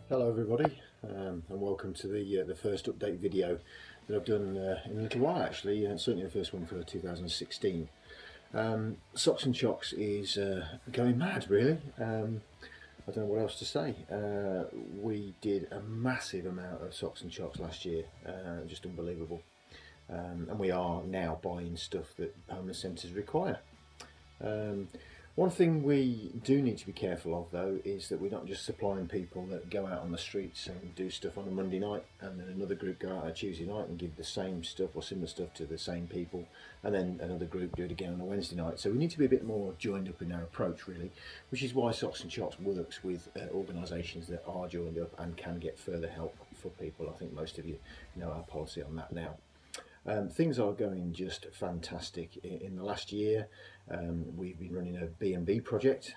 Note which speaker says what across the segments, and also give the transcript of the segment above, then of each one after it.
Speaker 1: Hello everybody, and welcome to the first update video that I've done in a little while actually, certainly the first one for 2016. Socks and Chocs is going mad really. I don't know what else to say. We did a massive amount of Socks and Chocs last year, just unbelievable. And we are now buying stuff that homeless centres require. One thing we do need to be careful of though is that we're not just supplying people that go out on the streets and do stuff on a Monday night and then another group go out on a Tuesday night and give the same stuff or similar stuff to the same people, and then another group do it again on a Wednesday night. So we need to be a bit more joined up in our approach really, which is why Socks and Chocs works with organisations that are joined up and can get further help for people. I think most of you know our policy on that now. Things are going just fantastic. In the last year, we've been running a B&B project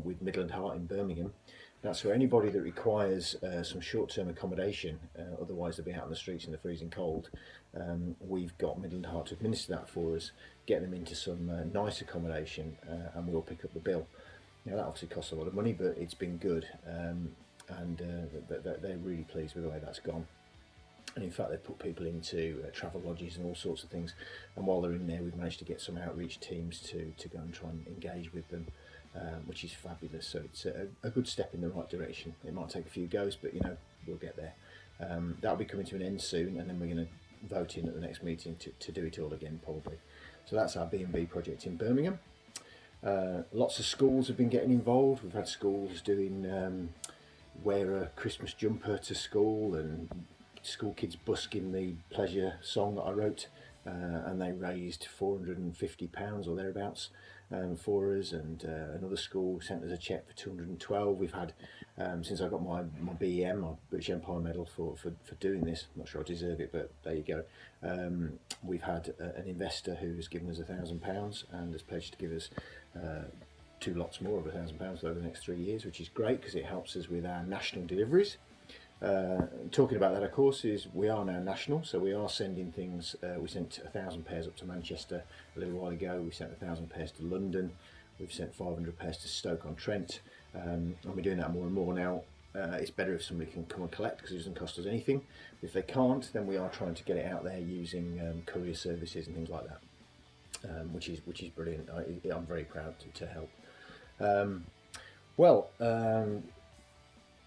Speaker 1: with Midland Heart in Birmingham. That's for anybody that requires some short-term accommodation, otherwise they'll be out on the streets in the freezing cold. We've got Midland Heart to administer that for us, get them into some nice accommodation, and we'll pick up the bill. Now that obviously costs a lot of money, but it's been good, and they're really pleased with the way that's gone. And in fact, they put people into travel lodges and all sorts of things. And while they're in there, we've managed to get some outreach teams to go and try and engage with them, which is fabulous. So it's a good step in the right direction. It might take a few goes, but you know, we'll get there. That'll be coming to an end soon, and then we're going to vote in at the next meeting to do it all again, probably. So that's our B&B project in Birmingham. Lots of schools have been getting involved. We've had schools doing wear a Christmas jumper to school, and school kids busking the pleasure song that I wrote, and they raised £450 or thereabouts for us, and another school sent us a cheque for 212. We've had, since I got my BEM, my British Empire Medal for doing this, I'm not sure I deserve it, but there you go. We've had an investor who has given us £1,000 and has pledged to give us two lots more of £1,000 over the next 3 years, which is great because it helps us with our national deliveries. Talking about that, of course, is we are now national, so we are sending things. We sent 1,000 pairs up to Manchester a little while ago. We sent 1,000 pairs to London. We've sent 500 pairs to Stoke-on-Trent, and we're doing that more and more now. It's better if somebody can come and collect because it doesn't cost us anything. If they can't, then we are trying to get it out there using courier services and things like that, which is brilliant. I'm very proud to help.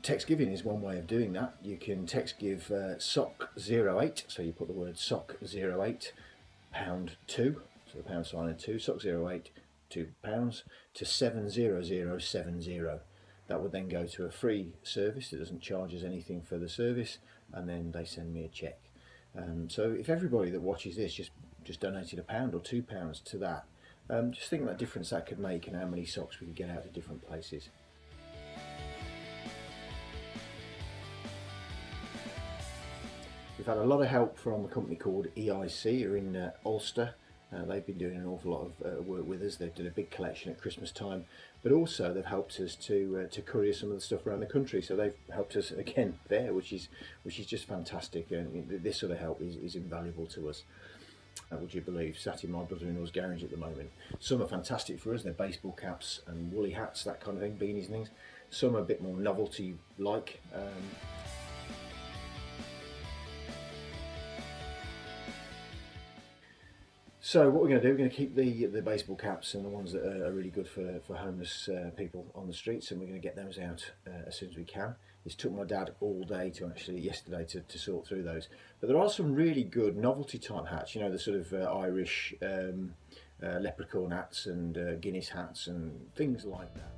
Speaker 1: Text giving is one way of doing that. You can text give SOC08, so you put the word SOC08 £2, so the pound sign and 2, SOC08 £2 to 70070. That would then go to a free service that doesn't charge us anything for the service, and then they send me a cheque. So if everybody that watches this just donated £1 or £2 to that, just think about the difference that could make and how many socks we could get out to different places. We've had a lot of help from a company called EIC, who are in Ulster. They've been doing an awful lot of work with us. They've done a big collection at Christmas time, but also they've helped us to courier some of the stuff around the country. So they've helped us again there, which is just fantastic. And this sort of help is invaluable to us. Would you believe, sat in my brother-in-law's garage at the moment. Some are fantastic for us. They're baseball caps and woolly hats, that kind of thing, beanies and things. Some are a bit more novelty-like. So what we're going to do, we're going to keep the baseball caps and the ones that are really good for homeless people on the streets, and we're going to get those out as soon as we can. It's took my dad all day yesterday to sort through those. But there are some really good novelty type hats, you know, the sort of Irish leprechaun hats and Guinness hats and things like that.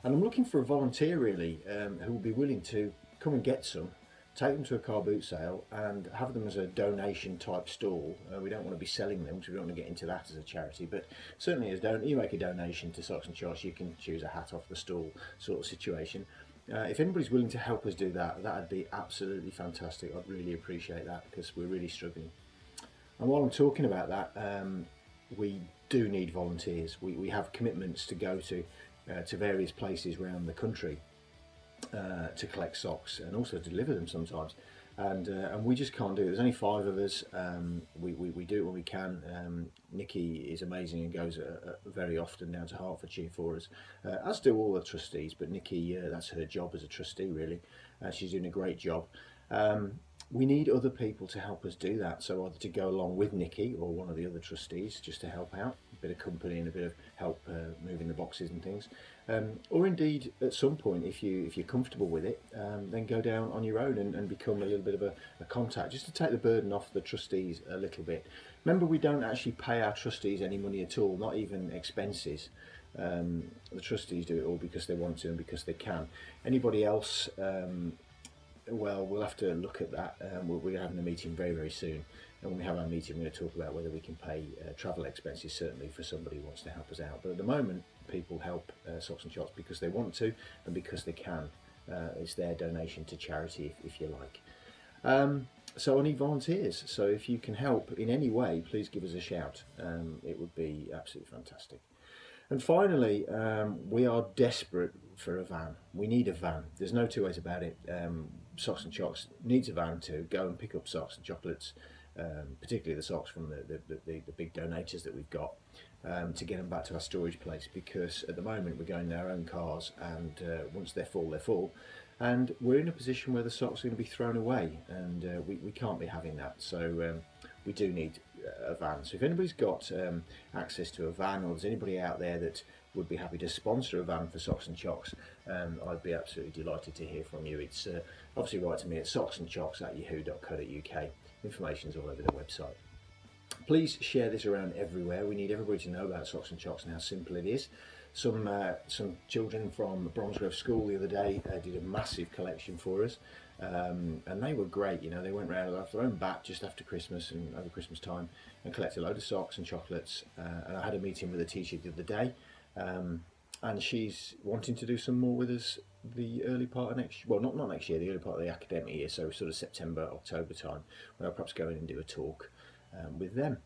Speaker 1: And I'm looking for a volunteer really who will be willing to come and get some, take them to a car boot sale and have them as a donation type stall. We don't want to be selling them because we don't want to get into that as a charity, but certainly as you make a donation to Socks and Chocs, you can choose a hat off the stall sort of situation. If anybody's willing to help us do that, that'd be absolutely fantastic. I'd really appreciate that because we're really struggling. And while I'm talking about that, we do need volunteers. We have commitments to go to various places around the country to collect socks and also deliver them sometimes. and we just can't do it. There's only 5 of us. We do it when we can. Nikki is amazing and goes very often down to Hertfordshire for us, as do all the trustees. But Nikki, that's her job as a trustee, really. She's doing a great job. We need other people to help us do that, so either to go along with Nikki or one of the other trustees just to help out, a bit of company and a bit of help moving the boxes and things, or indeed at some point, if you're comfortable with it, then go down on your own and become a little bit of a contact, just to take the burden off the trustees a little bit. Remember, we don't actually pay our trustees any money at all, not even expenses. The trustees do it all because they want to and because they can. Anybody else, well, we'll have to look at that. We're having a meeting very, very soon, and when we have our meeting, we're going to talk about whether we can pay travel expenses, certainly for somebody who wants to help us out. But at the moment, people help Socks and Chocs because they want to and because they can. It's their donation to charity, if you like. So I need volunteers, so if you can help in any way, please give us a shout. It would be absolutely fantastic. And finally, we are desperate for a van. We need a van. There's no two ways about it. Socks and Chocs needs a van to go and pick up socks and chocolates, particularly the socks from the big donators that we've got, to get them back to our storage place, because at the moment we're going in our own cars, and once they're full, and we're in a position where the socks are going to be thrown away, and we can't be having that. So we do need a van. So if anybody's got access to a van, or there's anybody out there that would be happy to sponsor a van for Socks and Chocs, I'd be absolutely delighted to hear from you. It's obviously write to me at socksandchocs@yahoo.co.uk. Information's all over the website. Please share this around everywhere. We need everybody to know about Socks and Chocs and how simple it is. Some children from Bromsgrove School the other day did a massive collection for us, and they were great. You know, they went round off their own bat just after Christmas and over Christmas time and collected a load of socks and chocolates. And I had a meeting with a teacher the other day, and she's wanting to do some more with us the early part of next, well, not next year, the early part of the academic year, so sort of September, October time, when I'll perhaps go in and do a talk with them.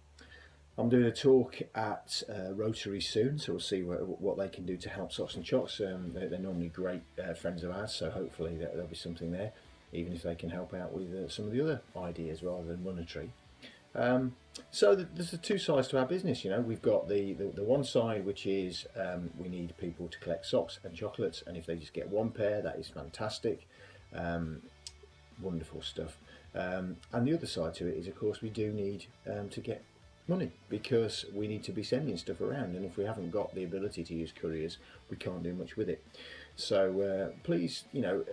Speaker 1: I'm doing a talk at Rotary soon, so we'll see what they can do to help Socks and Chocs. They're normally great friends of ours, so hopefully there'll be something there, even if they can help out with some of the other ideas rather than monetary. So there's the two sides to our business. You know, we've got the one side, which is we need people to collect socks and chocolates, and if they just get one pair, that is fantastic. Wonderful stuff. And the other side to it is, of course, we do need to get money, because we need to be sending stuff around, and if we haven't got the ability to use couriers, we can't do much with it. So please, you know,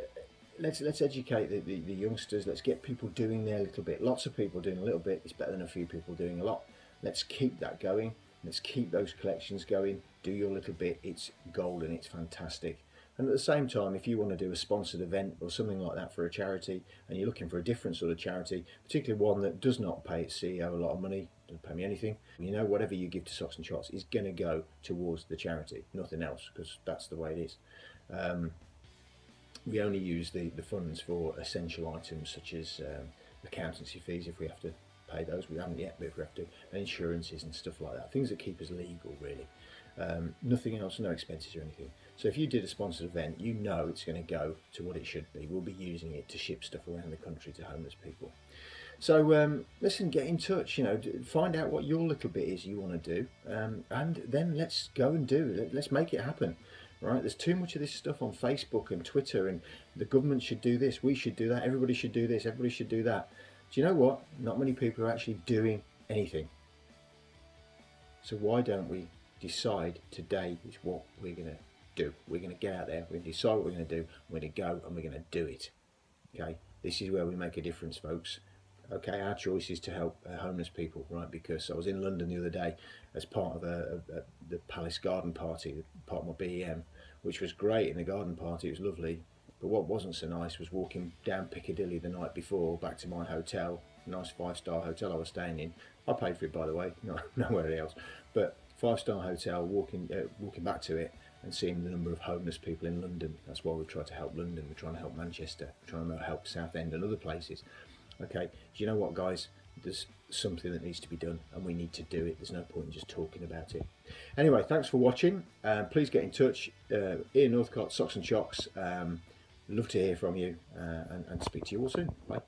Speaker 1: let's educate the youngsters. Let's get people doing their little bit. Lots of people doing a little bit is better than a few people doing a lot. Let's keep that going. Let's keep those collections going. Do your little bit. It's golden. It's fantastic. And at the same time, if you want to do a sponsored event or something like that for a charity, and you're looking for a different sort of charity, particularly one that does not pay its CEO a lot of money, doesn't pay me anything, you know, whatever you give to Socks and Chocs is going to go towards the charity, nothing else, because that's the way it is. We only use the funds for essential items such as accountancy fees, if we have to pay those. We haven't yet, but if we have to, and insurances and stuff like that, things that keep us legal, really. Nothing else, no expenses or anything. So if you did a sponsored event, you know it's going to go to what it should be. We'll be using it to ship stuff around the country to homeless people. So listen, get in touch, you know, find out what your little bit is you want to do, and then let's go and do it. Let's make it happen. Right? There's too much of this stuff on Facebook and Twitter, and the government should do this, we should do that, everybody should do this, everybody should do that. Do you know what? Not many people are actually doing anything. So why don't we decide today is what we're going to do? We're going to get out there, we're going to decide what we're going to do, we're going to go and we're going to do it. Okay, this is where we make a difference, folks. Okay, our choice is to help homeless people, right? Because I was in London the other day as part of the Palace Garden Party, part of my BEM, which was great. In the garden party, it was lovely. But what wasn't so nice was walking down Piccadilly the night before back to my hotel, nice 5-star hotel I was staying in. I paid for it, by the way, nowhere else. But 5-star hotel, walking back to it and seeing the number of homeless people in London. That's why we've tried to help London. We're trying to help Manchester. We're trying to help Southend and other places. Okay, do you know what, guys? There's something that needs to be done, and we need to do it. There's no point in just talking about it. Anyway, thanks for watching. Please get in touch. Ian Northcott, Socks and Chocs. Love to hear from you, and speak to you all soon. Bye.